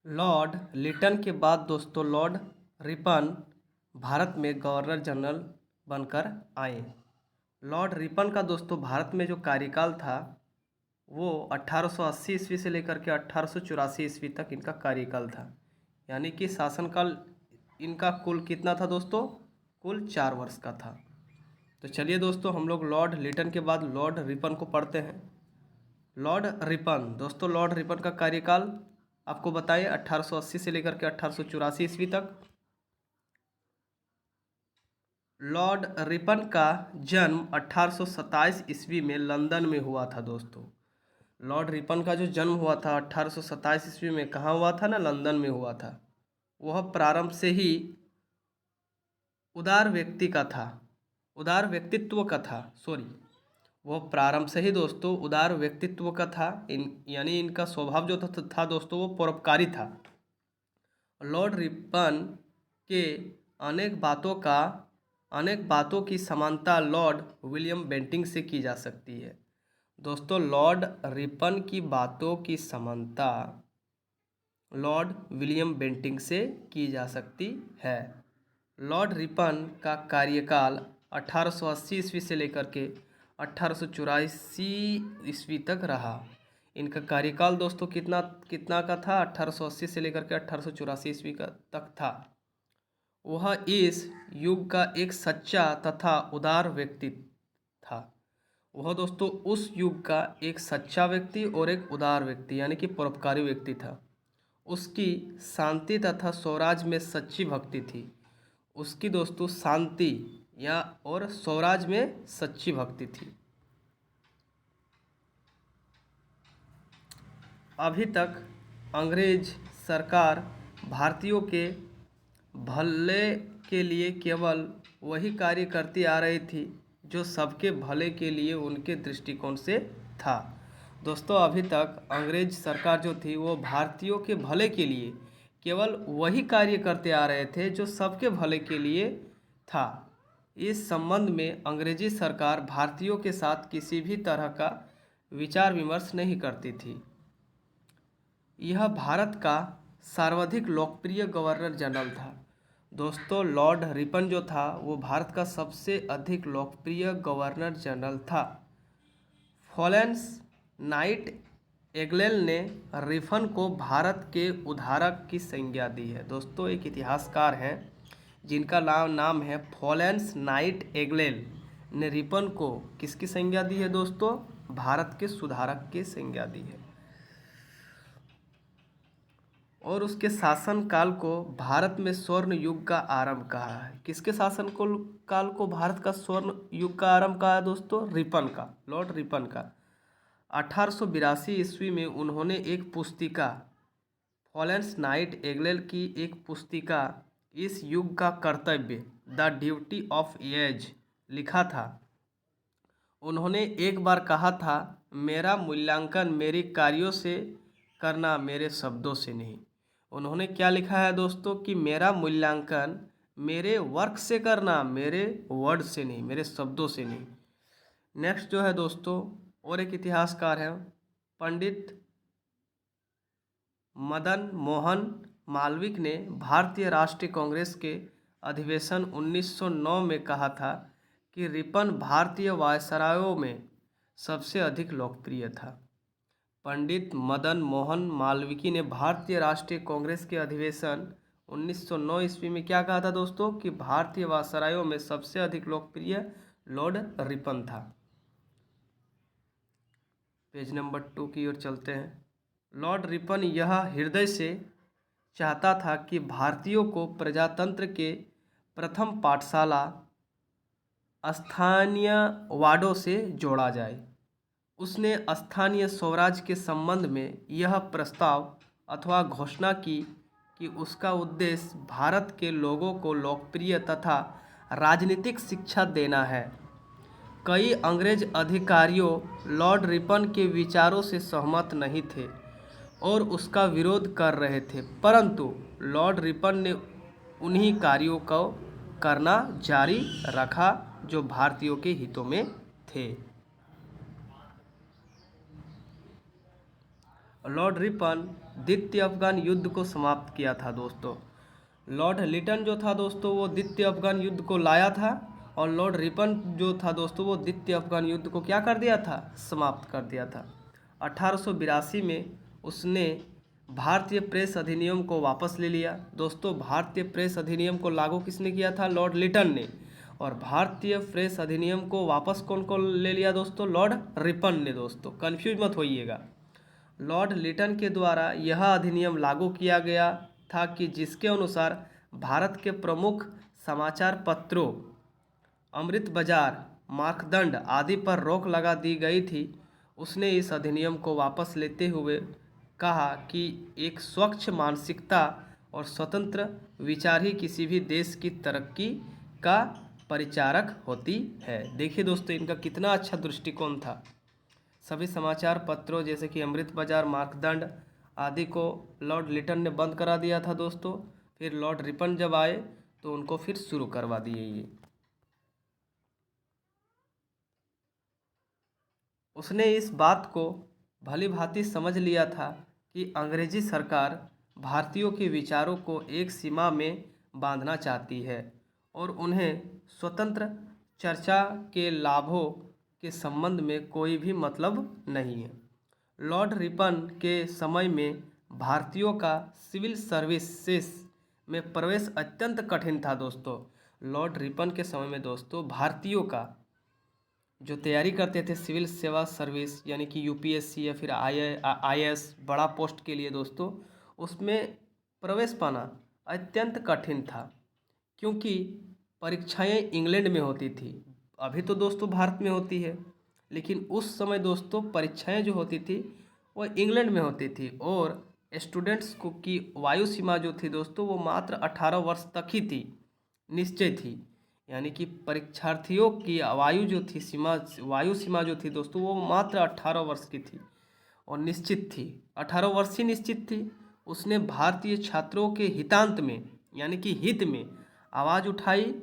Lord Liton के बाद दोस्तों लॉर्ड रिपन भारत में गवर्नर जनरल बनकर आए। लॉर्ड रिपन का दोस्तों भारत में जो कार्यकाल था वो 1880 ईस्वी से लेकर के 1884 ईस्वी तक इनका कार्यकाल था। यानी कि शासनकाल इनका कुल कितना था दोस्तों? कुल 4 वर्ष का था। तो चलिए दोस्तों हम लोग लॉर्ड लिटन के बाद लॉर्ड रिपन को पढ़ते हैं। लॉर्ड रिपन दोस्तों, लॉर्ड रिपन का कार्यकाल आपको बताइए 1880 से लेकर के 1884 ईस्वी तक। लॉर्ड रिपन का जन्म 1827 ईस्वी में लंदन में हुआ था दोस्तों। लॉर्ड रिपन का जो जन्म हुआ था 1827 ईस्वी में कहाँ हुआ था ना? लंदन में हुआ था। वह प्रारंभ से ही उदार व्यक्ति का था, उदार व्यक्तित्व का था। वह प्रारंभ से ही दोस्तों उदार व्यक्तित्व का था। यानी इनका स्वभाव जो था दोस्तों वो परोपकारी था। लॉर्ड रिपन के अनेक बातों की समानता लॉर्ड विलियम बेंटिंक से की जा सकती है। दोस्तों लॉर्ड रिपन की बातों की समानता लॉर्ड विलियम बेंटिंक से की जा सकती है। लॉर्ड रिपन का कार्यकाल 1880 ईस्वी से लेकर के 1884 ईस्वी तक रहा। इनका कार्यकाल दोस्तों कितना का था? 1880 से लेकर के 1884 ईस्वी का तक था। वह इस युग का एक सच्चा तथा उदार व्यक्ति था। वह दोस्तों उस युग का एक सच्चा व्यक्ति और एक उदार व्यक्ति यानी कि परोपकारी व्यक्ति था। उसकी शांति तथा स्वराज में सच्ची भक्ति थी। उसकी दोस्तों शांति या और स्वराज में सच्ची भक्ति थी। अभी तक अंग्रेज सरकार भारतीयों के भले के लिए केवल वही कार्य करती आ रही थी जो सबके भले के लिए उनके दृष्टिकोण से था। दोस्तों अभी तक अंग्रेज सरकार जो थी वो भारतीयों के भले के लिए केवल वही कार्य करते आ रहे थे जो सबके भले के लिए था। इस संबंध में अंग्रेजी सरकार भारतीयों के साथ किसी भी तरह का विचार विमर्श नहीं करती थी। यह भारत का सर्वाधिक लोकप्रिय गवर्नर जनरल था। दोस्तों लॉर्ड रिपन जो था वो भारत का सबसे अधिक लोकप्रिय गवर्नर जनरल था। फ्लोरेंस नाइटिंगेल ने रिपन को भारत के उद्धारक की संज्ञा दी है। दोस्तों एक इतिहासकार हैं जिनका नाम है फ्लोरेंस नाइटिंगेल ने रिपन को किसकी संज्ञा दी है दोस्तों? भारत के सुधारक की संज्ञा दी है। और उसके शासनकाल को भारत में स्वर्ण युग का आरंभ कहा है। किसके शासन काल को भारत का स्वर्ण युग का आरंभ कहा है दोस्तों? रिपन का, लॉर्ड रिपन का। 1882 ईस्वी में उन्होंने एक पुस्तिका, फ्लोरेंस नाइटिंगेल की एक पुस्तिका इस युग का कर्तव्य, द ड्यूटी ऑफ एज, लिखा था। उन्होंने एक बार कहा था, मेरा मूल्यांकन मेरे कार्यों से करना, मेरे शब्दों से नहीं। उन्होंने क्या लिखा है दोस्तों? कि मेरा मूल्यांकन मेरे वर्क से करना, मेरे वर्ड से नहीं, मेरे शब्दों से नहीं। नेक्स्ट जो है दोस्तों और एक इतिहासकार हैं पंडित मदन मोहन मालविक ने भारतीय राष्ट्रीय कांग्रेस के अधिवेशन 1909 में कहा था कि रिपन भारतीय वायसरायों में सबसे अधिक लोकप्रिय था। पंडित मदन मोहन मालविकी ने भारतीय राष्ट्रीय कांग्रेस के अधिवेशन 1909 ईस्वी में क्या कहा था दोस्तों? कि भारतीय वायसरायों में सबसे अधिक लोकप्रिय लॉर्ड रिपन था। पेज नंबर 2 की ओर चलते हैं। लॉर्ड रिपन यह हृदय से चाहता था कि भारतीयों को प्रजातंत्र के प्रथम पाठशाला स्थानीयवादों से जोड़ा जाए। उसने स्थानीय स्वराज के संबंध में यह प्रस्ताव अथवा घोषणा की कि उसका उद्देश्य भारत के लोगों को लोकप्रिय तथा राजनीतिक शिक्षा देना है। कई अंग्रेज अधिकारियों लॉर्ड रिपन के विचारों से सहमत नहीं थे और उसका विरोध कर रहे थे, परंतु लॉर्ड रिपन ने उन्हीं कार्यों को करना जारी रखा जो भारतीयों के हितों में थे। लॉर्ड रिपन द्वितीय अफगान युद्ध को समाप्त किया था दोस्तों। लॉर्ड लिटन जो था दोस्तों वो द्वितीय अफगान युद्ध को लाया था, और लॉर्ड रिपन जो था दोस्तों वो द्वितीय अफगान युद्ध को क्या कर दिया था, समाप्त कर दिया था। 1882 में उसने भारतीय प्रेस अधिनियम को वापस ले लिया दोस्तों। भारतीय प्रेस अधिनियम को लागू किसने किया था, लॉर्ड लिटन ने। और भारतीय प्रेस अधिनियम को वापस कौन कौन ले लिया दोस्तों, लॉर्ड रिपन ने दोस्तों, कन्फ्यूज मत होइएगा। लॉर्ड लिटन के द्वारा यह अधिनियम लागू किया गया था कि जिसके अनुसार भारत के प्रमुख समाचार पत्रों अमृत बाजार, मार्कदंड आदि पर रोक लगा दी गई थी। उसने इस अधिनियम को वापस लेते हुए कहा कि एक स्वच्छ मानसिकता और स्वतंत्र विचार ही किसी भी देश की तरक्की का परिचारक होती है। देखिए दोस्तों इनका कितना अच्छा दृष्टिकोण था। सभी समाचार पत्रों जैसे कि अमृत बाजार, मार्कदंड आदि को लॉर्ड लिटन ने बंद करा दिया था दोस्तों। फिर लॉर्ड रिपन जब आए तो उनको फिर शुरू करवा दिए ये। उसने इस बात को भली भांति समझ लिया था कि अंग्रेजी सरकार भारतीयों के विचारों को एक सीमा में बांधना चाहती है और उन्हें स्वतंत्र चर्चा के लाभों के संबंध में कोई भी मतलब नहीं है। लॉर्ड रिपन के समय में भारतीयों का सिविल सर्विसेज में प्रवेश अत्यंत कठिन था दोस्तों। लॉर्ड रिपन के समय में दोस्तों भारतीयों का जो तैयारी करते थे सिविल सेवा सर्विस यानी कि यूपीएससी या फिर आईएएस बड़ा पोस्ट के लिए दोस्तों, उसमें प्रवेश पाना अत्यंत कठिन था क्योंकि परीक्षाएं इंग्लैंड में होती थी। अभी तो दोस्तों भारत में होती है, लेकिन उस समय दोस्तों परीक्षाएं जो होती थी वो इंग्लैंड में होती थी। और स्टूडेंट्स को की वायु सीमा जो थी दोस्तों वो मात्र 18 वर्ष तक ही थी, निश्चय थी। यानी कि परीक्षार्थियों की वायु सीमा जो थी दोस्तों वो मात्र 18 वर्ष की थी और निश्चित थी, 18 वर्ष ही निश्चित थी। उसने भारतीय छात्रों के हितांत में यानी कि हित में आवाज़ उठाई,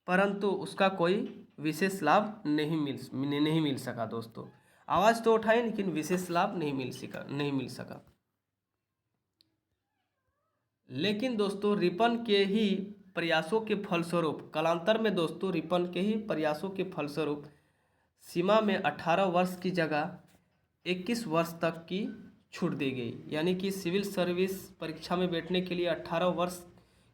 परंतु उसका कोई विशेष लाभ नहीं मिल सका दोस्तों। आवाज़ तो उठाई लेकिन विशेष लाभ नहीं मिल सका। लेकिन दोस्तों रिपन के ही प्रयासों के फलस्वरूप कालांतर में दोस्तों रिपन के ही प्रयासों के फलस्वरूप सीमा में 18 वर्ष की जगह 21 वर्ष तक की छूट दी गई। यानी कि सिविल सर्विस परीक्षा में बैठने के लिए 18 वर्ष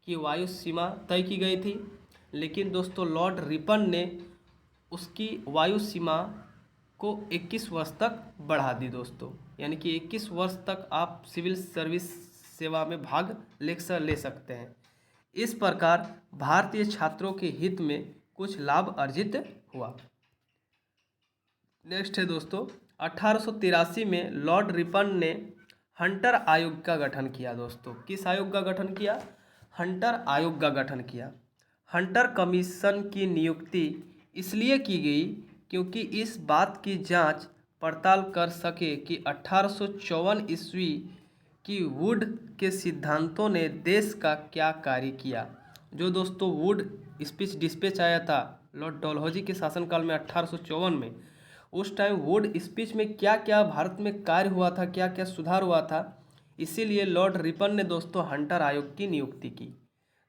की वायु सीमा तय की गई थी, लेकिन दोस्तों लॉर्ड रिपन ने उसकी वायु सीमा को 21 वर्ष तक बढ़ा दी दोस्तों। यानी कि 21 वर्ष तक आप सिविल सर्विस सेवा में भाग ले सकते हैं। इस प्रकार भारतीय छात्रों के हित में कुछ लाभ अर्जित हुआ। नेक्स्ट है दोस्तों 1883 में लॉर्ड रिपन ने हंटर आयोग का गठन किया दोस्तों। किस आयोग का गठन किया, हंटर आयोग का गठन किया। हंटर कमीशन की नियुक्ति इसलिए की गई क्योंकि इस बात की जांच पड़ताल कर सके कि 1854 ईस्वी कि वुड के सिद्धांतों ने देश का क्या कार्य किया। जो दोस्तों वुड स्पीच डिस्पैच आया था लॉर्ड डलहौजी के शासनकाल में 1854 में, उस टाइम वुड स्पीच में क्या क्या भारत में कार्य हुआ था, क्या क्या सुधार हुआ था, इसीलिए लॉर्ड रिपन ने दोस्तों हंटर आयोग की नियुक्ति की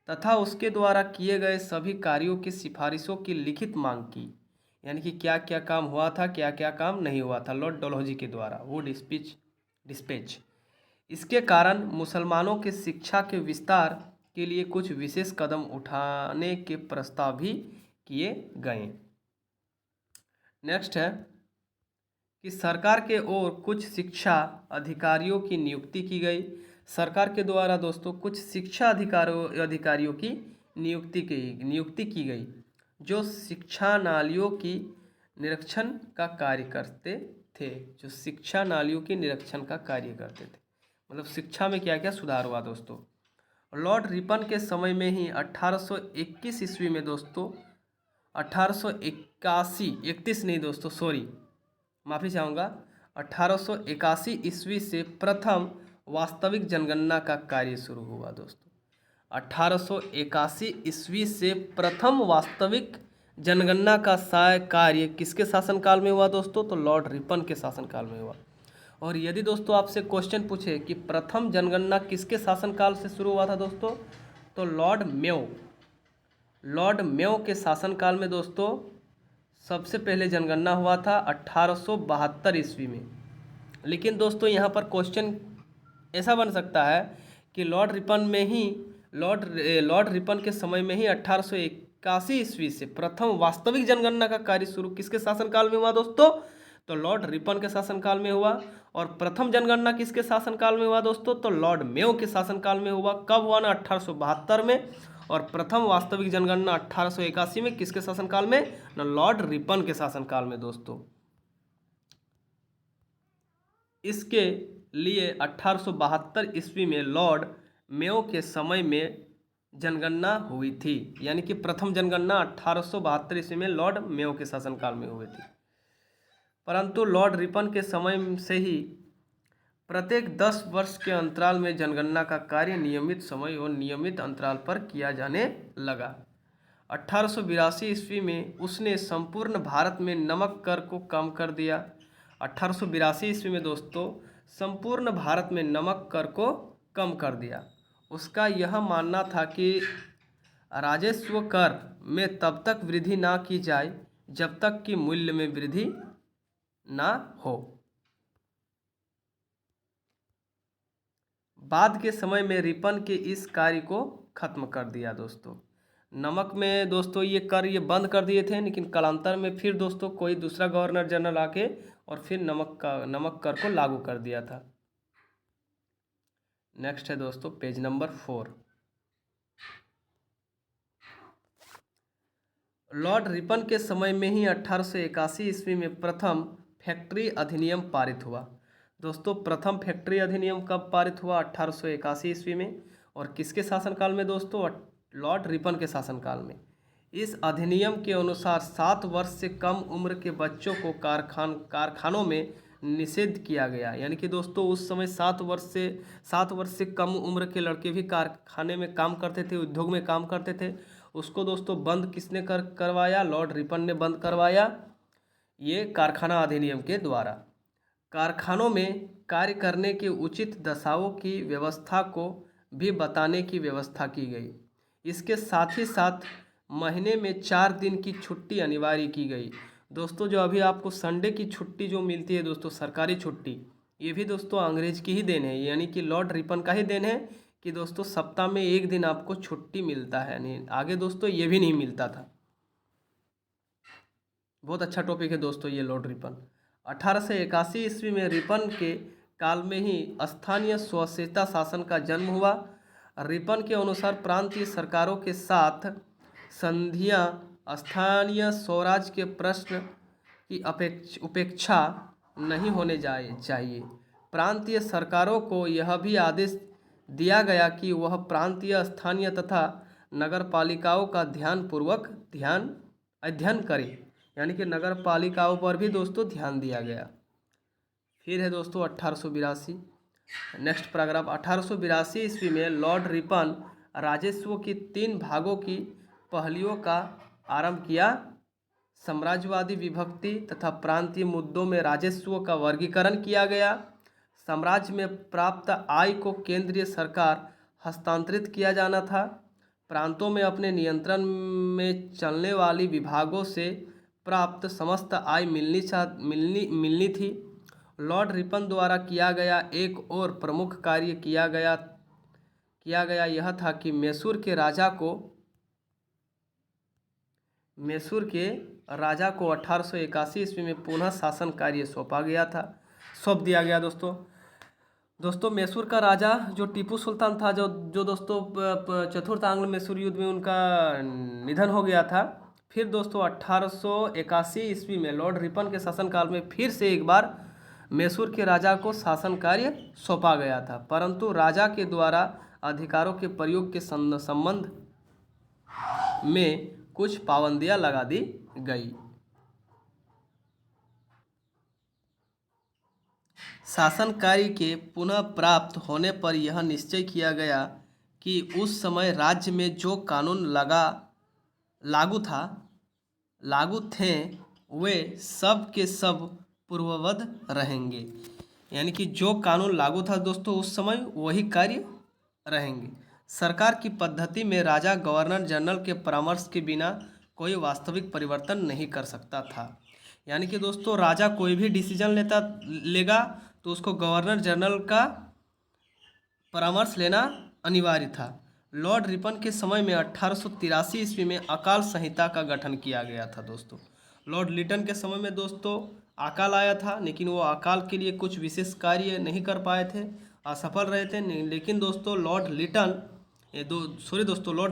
तथा उसके द्वारा किए गए सभी कार्यों की सिफारिशों की लिखित मांग की। यानी कि क्या क्या काम हुआ था, क्या क्या काम नहीं हुआ था लॉर्ड डलहौजी के द्वारा वुड स्पीच डिस्पैच। इसके कारण मुसलमानों के शिक्षा के विस्तार के लिए कुछ विशेष कदम उठाने के प्रस्ताव भी किए गए। नेक्स्ट है कि सरकार के ओर कुछ शिक्षा अधिकारियों की नियुक्ति की गई। सरकार के द्वारा दोस्तों कुछ शिक्षा अधिकारियों की नियुक्ति की गई जो शिक्षा नालियों की निरीक्षण का कार्य करते थे। जो शिक्षा नालियों की निरीक्षण का कार्य करते थे, मतलब शिक्षा में क्या क्या सुधार हुआ दोस्तों। लॉर्ड रिपन के समय में ही 1821 ईस्वी में दोस्तों 1881 ईस्वी से प्रथम वास्तविक जनगणना का कार्य शुरू हुआ दोस्तों। 1881 ईस्वी से प्रथम वास्तविक जनगणना का कार्य किसके शासनकाल में हुआ दोस्तों? तो लॉर्ड रिपन के शासनकाल में हुआ। और यदि दोस्तों आपसे क्वेश्चन पूछे कि प्रथम जनगणना किसके शासनकाल से शुरू हुआ था दोस्तों? तो लॉर्ड मेयो के शासनकाल में दोस्तों सबसे पहले जनगणना हुआ था 1872 ईस्वी में। लेकिन दोस्तों यहाँ पर क्वेश्चन ऐसा बन सकता है कि लॉर्ड रिपन के समय में ही 1881 ईस्वी से प्रथम वास्तविक जनगणना का कार्य शुरू किसके शासनकाल में हुआ दोस्तों? तो लॉर्ड रिपन के शासनकाल में हुआ। और प्रथम जनगणना किसके शासनकाल में हुआ दोस्तों? तो लॉर्ड मेयो के शासनकाल में हुआ। कब हुआ ना? 1872 में। और प्रथम वास्तविक जनगणना 1881 में किसके शासनकाल में? ना लॉर्ड रिपन के शासनकाल में दोस्तों। इसके लिए 1872 ईस्वी में लॉर्ड मेयो के समय में जनगणना हुई थी, यानी कि प्रथम जनगणना 1872 ईस्वी में लॉर्ड मेयो के शासनकाल में हुई थी। परंतु लॉर्ड रिपन के समय से ही प्रत्येक 10 वर्ष के अंतराल में जनगणना का कार्य नियमित समय और नियमित अंतराल पर किया जाने लगा। 1882 ईस्वी में उसने संपूर्ण भारत में नमक कर को कम कर दिया। 1882 ईस्वी में दोस्तों संपूर्ण भारत में नमक कर को कम कर दिया। उसका यह मानना था कि राजस्व कर में तब तक वृद्धि ना की जाए जब तक कि मूल्य में वृद्धि ना हो। बाद के समय में रिपन के इस कार्य को खत्म कर दिया दोस्तों। नमक में दोस्तों ये बंद कर दिए थे, लेकिन कालांतर में फिर दोस्तों कोई दूसरा गवर्नर जनरल आके और फिर नमक कर को लागू कर दिया था। नेक्स्ट है दोस्तों पेज नंबर 4। लॉर्ड रिपन के समय में ही 1881 ईस्वी में प्रथम फैक्ट्री अधिनियम पारित हुआ। दोस्तों प्रथम फैक्ट्री अधिनियम कब पारित हुआ? 1881 ईस्वी में। और किसके शासनकाल में दोस्तों? लॉर्ड रिपन के शासनकाल में। इस अधिनियम के अनुसार 7 वर्ष से कम उम्र के बच्चों को कारखानों में निषेध किया गया। यानी कि दोस्तों उस समय 7 वर्ष से कम उम्र के लड़के भी कारखाने में काम करते थे, उद्योग में काम करते थे। उसको दोस्तों बंद किसने करवाया? लॉर्ड रिपन ने बंद करवाया, ये कारखाना अधिनियम के द्वारा। कारखानों में कार्य करने के उचित दशाओं की व्यवस्था को भी बताने की व्यवस्था की गई। इसके साथ ही साथ महीने में 4 दिन की छुट्टी अनिवार्य की गई। दोस्तों जो अभी आपको संडे की छुट्टी जो मिलती है दोस्तों, सरकारी छुट्टी, ये भी दोस्तों अंग्रेज की ही देन है, यानी कि लॉर्ड रिपन का ही देन है कि दोस्तों सप्ताह में 1 दिन आपको छुट्टी मिलता है। नहीं आगे दोस्तों ये भी नहीं मिलता था। बहुत अच्छा टॉपिक है दोस्तों ये लॉर्ड रिपन। 1881 ईस्वी में रिपन के काल में ही स्थानीय स्वशासित शासन का जन्म हुआ। रिपन के अनुसार प्रांतीय सरकारों के साथ संधियां स्थानीय स्वराज के प्रश्न की उपेक्षा नहीं होने चाहिए। प्रांतीय सरकारों को यह भी आदेश दिया गया कि वह प्रांतीय, स्थानीय तथा नगर पालिकाओं का ध्यानपूर्वक अध्ययन करें। यानी कि नगर पालिकाओं पर भी दोस्तों ध्यान दिया गया। फिर है दोस्तों 1882। Next paragraph. 1882 ईस्वी में लॉर्ड रिपन राजस्व की 3 भागों की पहलियों का आरंभ किया। साम्राज्यवादी विभक्ति तथा प्रांतीय मुद्दों में राजस्व का वर्गीकरण किया गया। साम्राज्य में प्राप्त आय को केंद्रीय सरकार हस्तांतरित किया जाना था। प्रांतों में अपने नियंत्रण में चलने वाली विभागों से प्राप्त समस्त आय मिलनी थी। लॉर्ड रिपन द्वारा किया गया एक और प्रमुख कार्य किया गया यह था कि मैसूर के राजा को 1881 ईस्वी में पुनः शासन कार्य सौंप दिया गया दोस्तों मैसूर का राजा जो टीपू सुल्तान था, जो दोस्तों चतुर्थ आंग्ल मैसूर युद्ध में उनका निधन हो गया था। फिर दोस्तों 1881 ईस्वी में लॉर्ड रिपन के शासनकाल में फिर से एक बार मैसूर के राजा को शासन कार्य सौंपा गया था, परंतु राजा के द्वारा अधिकारों के प्रयोग के संबंध में कुछ पाबंदियां लगा दी गई। शासन कार्य के पुनः प्राप्त होने पर यह निश्चय किया गया कि उस समय राज्य में जो कानून लागू था लागू थे वे सब के सब पूर्ववत रहेंगे। यानी कि जो कानून लागू था दोस्तों उस समय वही कार्य रहेंगे। सरकार की पद्धति में राजा गवर्नर जनरल के परामर्श के बिना कोई वास्तविक परिवर्तन नहीं कर सकता था। यानी कि दोस्तों राजा कोई भी डिसीजन लेगा तो उसको गवर्नर जनरल का परामर्श लेना अनिवार्य था। लॉर्ड रिपन के समय में 1883 ईस्वी में अकाल संहिता का गठन किया गया था दोस्तों। लॉर्ड लिटन के समय में दोस्तों अकाल आया था, लेकिन वो अकाल के लिए कुछ विशेष कार्य नहीं कर पाए थे, असफल रहे थे। लेकिन दोस्तों लॉर्ड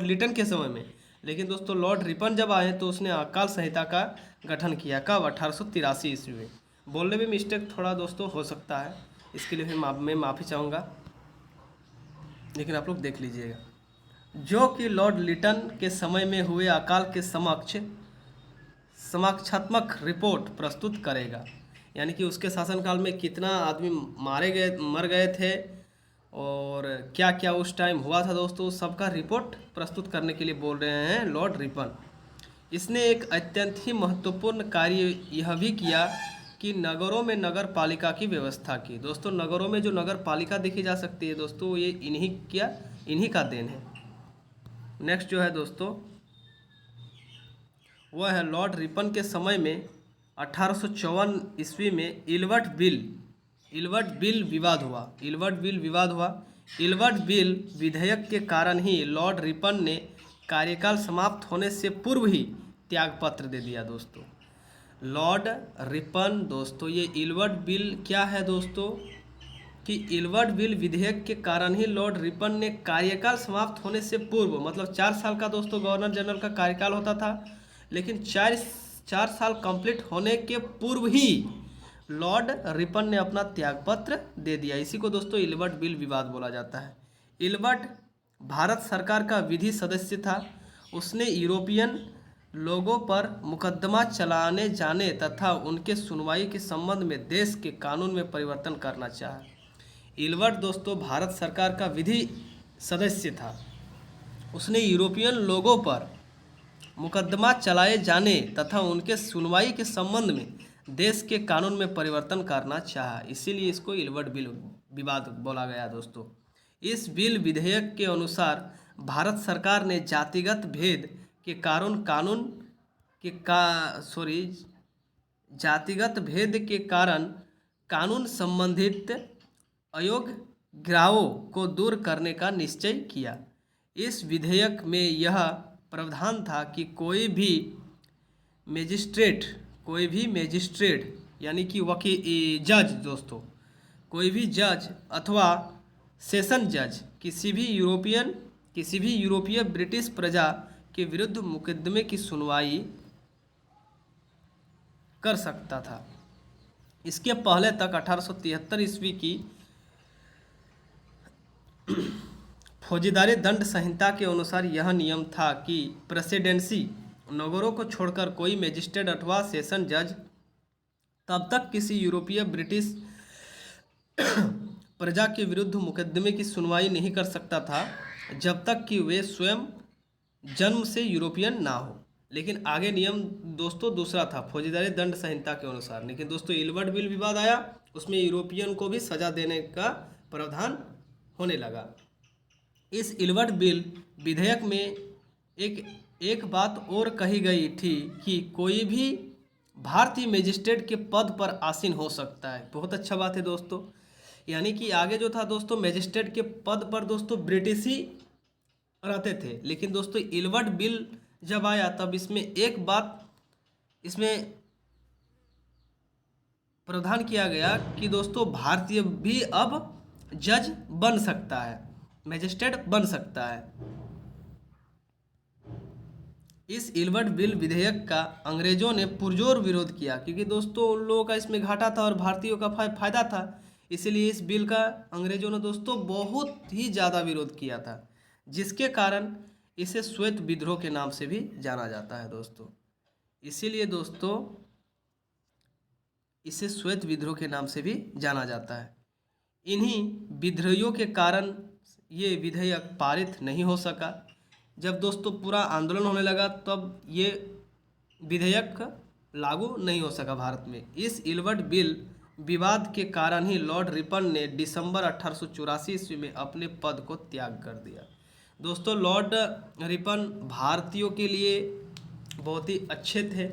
लिटन के समय में, लेकिन दोस्तों लॉर्ड रिपन जब आए तो उसने अकाल संहिता का गठन किया। कब? 1883 ईस्वी में। बोलने में मिस्टेक थोड़ा दोस्तों हो सकता है, इसके लिए मैं माफ़ी चाहूँगा, लेकिन आप लोग देख लीजिएगा। जो कि लॉर्ड लिटन के समय में हुए अकाल के समक्षात्मक रिपोर्ट प्रस्तुत करेगा। यानी कि उसके शासनकाल में कितना आदमी मर गए थे और क्या क्या उस टाइम हुआ था दोस्तों, सबका रिपोर्ट प्रस्तुत करने के लिए बोल रहे हैं लॉर्ड रिपन। इसने एक अत्यंत ही महत्वपूर्ण कार्य यह भी किया कि नगरों में नगर पालिका की व्यवस्था की। दोस्तों नगरों में जो नगर पालिका देखी जा सकती है दोस्तों, ये इन्हीं का देन है। नेक्स्ट जो है दोस्तों वह है लॉर्ड रिपन के समय में 1854 ईस्वी में इल्बर्ट बिल विवाद हुआ। इल्बर्ट बिल विधेयक के कारण ही लॉर्ड रिपन ने कार्यकाल समाप्त होने से पूर्व ही त्यागपत्र दे दिया दोस्तों। लॉर्ड रिपन दोस्तों, ये इल्बर्ट बिल क्या है दोस्तों कि इल्बर्ट बिल विधेयक के कारण ही लॉर्ड रिपन ने कार्यकाल समाप्त होने से पूर्व, मतलब 4 साल का दोस्तों गवर्नर जनरल का कार्यकाल होता था, लेकिन 4 साल कंप्लीट होने के पूर्व ही लॉर्ड रिपन ने अपना त्यागपत्र दे दिया। इसी को दोस्तों इल्बर्ट बिल विवाद बोला जाता है। इल्बर्ट भारत सरकार का विधि सदस्य था। उसने यूरोपियन लोगों पर मुकदमा चलाने जाने तथा उनके सुनवाई के संबंध में देश के कानून में परिवर्तन करना चाहा। इल्बर्ट दोस्तों भारत सरकार का विधि सदस्य था। उसने यूरोपियन लोगों पर मुकदमा चलाए जाने तथा उनके सुनवाई के संबंध में देश के कानून में परिवर्तन करना चाहा, इसीलिए इसको इल्बर्ट बिल विवाद बोला गया दोस्तों। इस बिल विधेयक के अनुसार भारत सरकार ने जातिगत भेद के कारण कानून संबंधित अयोग्य ग्रावों को दूर करने का निश्चय किया। इस विधेयक में यह प्रावधान था कि कोई भी मैजिस्ट्रेट यानी कि जज दोस्तों, कोई भी जज अथवा सेशन जज किसी भी यूरोपीय ब्रिटिश प्रजा के विरुद्ध मुकदमे की सुनवाई कर सकता था। इसके पहले तक 1873 ईस्वी की फौजदारी दंड संहिता के अनुसार यह नियम था कि प्रेसिडेंसी नगरों को छोड़कर कोई मैजिस्ट्रेट अथवा सेशन जज तब तक किसी यूरोपीय ब्रिटिश प्रजा के विरुद्ध मुकदमे की सुनवाई नहीं कर सकता था जब तक कि वे स्वयं जन्म से यूरोपियन ना हो। लेकिन आगे नियम दोस्तों दूसरा था फौजदारी दंड संहिता के अनुसार। लेकिन दोस्तों इल्बर्ट बिल विवाद आया, उसमें यूरोपियन को भी सजा देने का प्रावधान होने लगा। इस इल्बर्ट बिल विधेयक में एक बात और कही गई थी कि कोई भी भारतीय मजिस्ट्रेट के पद पर आसीन हो सकता है। बहुत अच्छा बात है दोस्तों। यानी कि आगे जो था दोस्तों मजिस्ट्रेट के पद पर दोस्तों ब्रिटिश ही रहते थे, लेकिन दोस्तों इल्बर्ट बिल जब आया तब इसमें एक बात इसमें प्रावधान किया गया कि दोस्तों भारतीय भी अब जज बन सकता है, मजिस्ट्रेट बन सकता है। इस इल्बर्ट बिल विधेयक का अंग्रेजों ने पुरजोर विरोध किया, क्योंकि दोस्तों उन लोगों का इसमें घाटा था और भारतीयों का फायदा था। इसीलिए इस बिल का अंग्रेजों ने दोस्तों बहुत ही ज़्यादा विरोध किया था, जिसके कारण इसे श्वेत विद्रोह के नाम से भी जाना जाता है दोस्तों। इसीलिए दोस्तों इसे श्वेत विद्रोह के नाम से भी जाना जाता है। इन्हीं विद्रोहियों के कारण ये विधेयक पारित नहीं हो सका। जब दोस्तों पूरा आंदोलन होने लगा तब ये विधेयक लागू नहीं हो सका भारत में। इस इलवर्ट बिल विवाद के कारण ही लॉर्ड रिपन ने दिसंबर 1884 ईस्वी में अपने पद को त्याग कर दिया। दोस्तों, लॉर्ड रिपन भारतीयों के लिए बहुत ही अच्छे थे,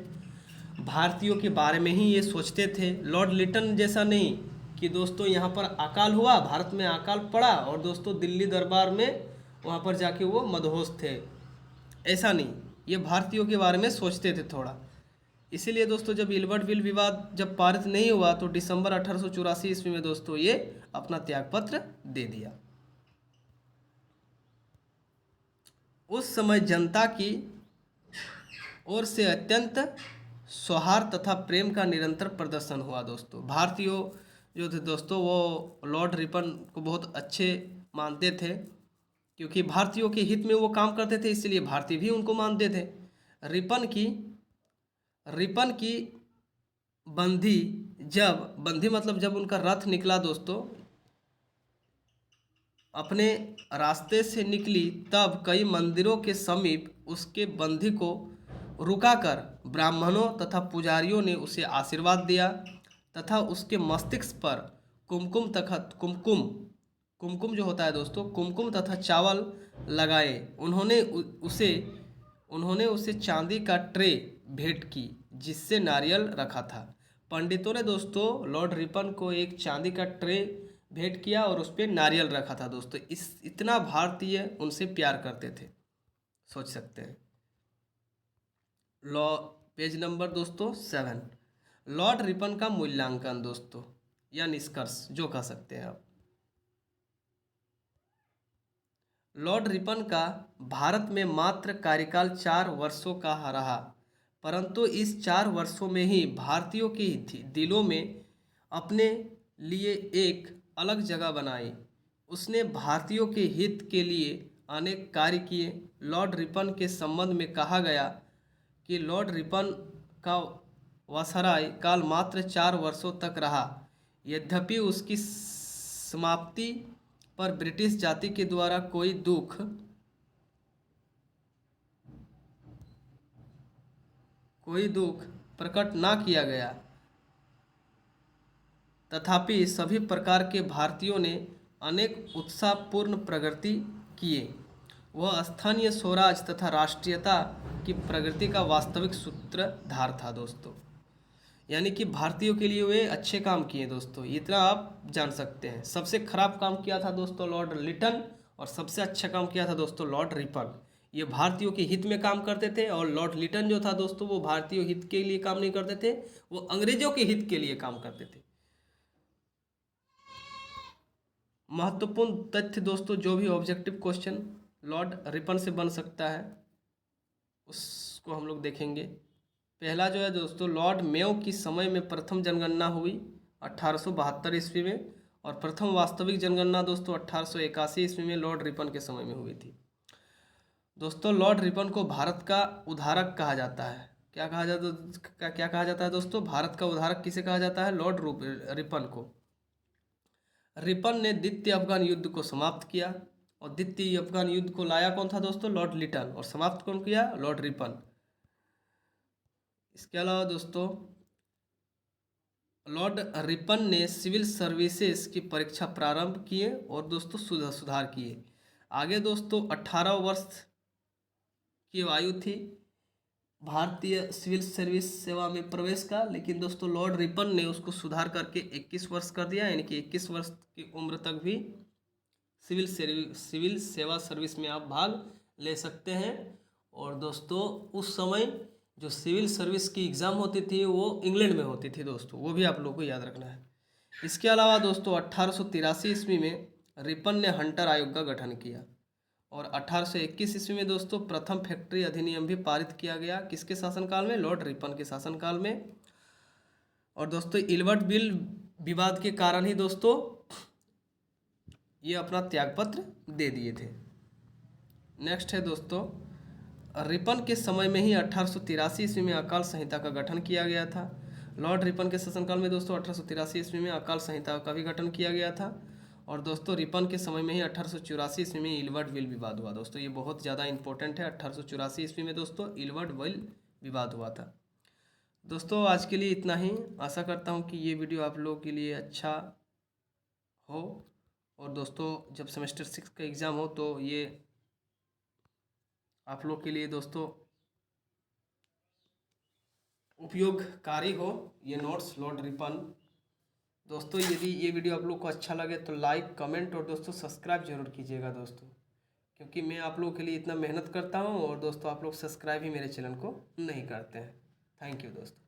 भारतीयों के बारे में ही ये सोचते थे। लॉर्ड लिटन जैसा नहीं कि दोस्तों यहाँ पर अकाल हुआ, भारत में अकाल पड़ा और दोस्तों दिल्ली दरबार में वहाँ पर जाके वो मदहोश थे, ऐसा नहीं। ये भारतीयों के बारे में सोचते थे थोड़ा। इसीलिए दोस्तों जब इलवर्ट बिल विवाद जब पारित नहीं हुआ तो दिसंबर 1884 ईस्वी में दोस्तों ये अपना त्यागपत्र दे दिया। उस समय जनता की ओर से अत्यंत सौहार्द तथा प्रेम का निरंतर प्रदर्शन हुआ। दोस्तों, भारतीयों जो थे दोस्तों वो लॉर्ड रिपन को बहुत अच्छे मानते थे, क्योंकि भारतीयों के हित में वो काम करते थे, इसलिए भारतीय भी उनको मानते थे। रिपन की बंधी मतलब जब उनका रथ निकला दोस्तों, अपने रास्ते से निकली, तब कई मंदिरों के समीप उसके बंधी को रुकाकर ब्राह्मणों तथा पुजारियों ने उसे आशीर्वाद दिया तथा उसके मस्तिष्क पर कुमकुम जो होता है दोस्तों, कुमकुम तथा चावल लगाए। उन्होंने उसे चांदी का ट्रे भेंट की जिससे नारियल रखा था। पंडितों ने दोस्तों लॉर्ड रिपन को एक चांदी का ट्रे भेंट किया और उस पर नारियल रखा था। दोस्तों, इतना भारतीय उनसे प्यार करते थे, सोच सकते हैं। लॉ पेज नंबर दोस्तों 7, लॉर्ड रिपन का मूल्यांकन दोस्तों या निष्कर्ष जो कह सकते हैं आप। लॉर्ड रिपन का भारत में मात्र कार्यकाल 4 वर्षों का रहा, परंतु इस 4 वर्षों में ही भारतीयों के दिलों में अपने लिए एक अलग जगह बनाई। उसने भारतीयों के हित के लिए अनेक कार्य किए। लॉर्ड रिपन के संबंध में कहा गया कि लॉर्ड रिपन का वायसराय काल मात्र 4 वर्षों तक रहा। यद्यपि उसकी समाप्ति पर ब्रिटिश जाति के द्वारा कोई दुख प्रकट ना किया गया, तथापि सभी प्रकार के भारतीयों ने अनेक उत्साहपूर्ण प्रगति किए। वह स्थानीय स्वराज तथा राष्ट्रीयता की प्रगति का वास्तविक सूत्रधार था। दोस्तों, यानी कि भारतीयों के लिए वे अच्छे काम किए। दोस्तों, इतना आप जान सकते हैं। सबसे खराब काम किया था दोस्तों लॉर्ड लिटन, और सबसे अच्छा काम किया था दोस्तों लॉर्ड रिपन। ये भारतीयों के हित में काम करते थे, और लॉर्ड लिटन जो था दोस्तों वो भारतीय हित के लिए काम नहीं करते थे, वो अंग्रेजों के हित के लिए काम करते थे। महत्वपूर्ण तथ्य दोस्तों, जो भी ऑब्जेक्टिव क्वेश्चन लॉर्ड रिपन से बन सकता है उसको हम लोग देखेंगे। पहला जो है दोस्तों, लॉर्ड मेयो की समय में प्रथम जनगणना हुई 1872 ईस्वी में, और प्रथम वास्तविक जनगणना दोस्तों 1881 ईस्वी में लॉर्ड रिपन के समय में हुई थी। दोस्तों, लॉर्ड रिपन को भारत का उद्धारक कहा जाता है। क्या कहा जाता है दोस्तों? भारत का उद्धारक किसे कहा जाता है? लॉर्ड रिपन को। रिपन ने द्वितीय अफगान युद्ध को समाप्त किया, और द्वितीय अफगान युद्ध को लाया कौन था दोस्तों? लॉर्ड लिटन। और समाप्त कौन किया? Lord Ripon. इसके अलावा दोस्तों लॉर्ड रिपन ने सिविल सर्विसेज की परीक्षा प्रारंभ किए और दोस्तों सुधार किए। आगे दोस्तों 18 वर्ष की आयु थी भारतीय सिविल सर्विस सेवा में प्रवेश का, लेकिन दोस्तों लॉर्ड रिपन ने उसको सुधार करके 21 वर्ष कर दिया, यानी कि 21 वर्ष की उम्र तक भी सिविल सेवा सर्विस में आप भाग ले सकते हैं। और दोस्तों उस समय जो सिविल सर्विस की एग्ज़ाम होती थी वो इंग्लैंड में होती थी दोस्तों, वो भी आप लोगों को याद रखना है। इसके अलावा दोस्तों 1883 ईस्वी में रिपन ने हंटर आयोग का गठन किया, और 1821 ईस्वी में दोस्तों प्रथम फैक्ट्री अधिनियम भी पारित किया गया। किसके शासनकाल में? लॉर्ड रिपन के शासनकाल में। और दोस्तों इलवर्ट बिल विवाद के कारण ही दोस्तों ये अपना त्यागपत्र दे दिए थे। नेक्स्ट है दोस्तों, रिपन के समय में ही 1883 ईस्वी में अकाल संहिता का गठन किया गया था। लॉर्ड रिपन के शासनकाल में दोस्तों 1883 ईस्वी में अकाल संहिता का भी गठन किया गया था। और दोस्तों रिपन के समय में ही 1884 ईस्वी में इलवर्ट बिल विवाद हुआ। दोस्तों ये बहुत ज़्यादा इंपॉर्टेंट है। 1884 ईस्वी में दोस्तों इलवर्ट बिल विवाद हुआ था। दोस्तों आज के लिए इतना ही। आशा करता हूँ कि ये वीडियो आप लोगों के लिए अच्छा हो। और दोस्तों जब सेमेस्टर 6 का एग्ज़ाम हो तो ये आप लोग के लिए दोस्तों उपयोगकारी हो, ये नोट्स लॉर्ड रिपन। दोस्तों यदि ये वीडियो आप लोग को अच्छा लगे तो लाइक, कमेंट और दोस्तों सब्सक्राइब जरूर कीजिएगा दोस्तों, क्योंकि मैं आप लोगों के लिए इतना मेहनत करता हूँ और दोस्तों आप लोग सब्सक्राइब ही मेरे चैनल को नहीं करते हैं। थैंक यू दोस्तों।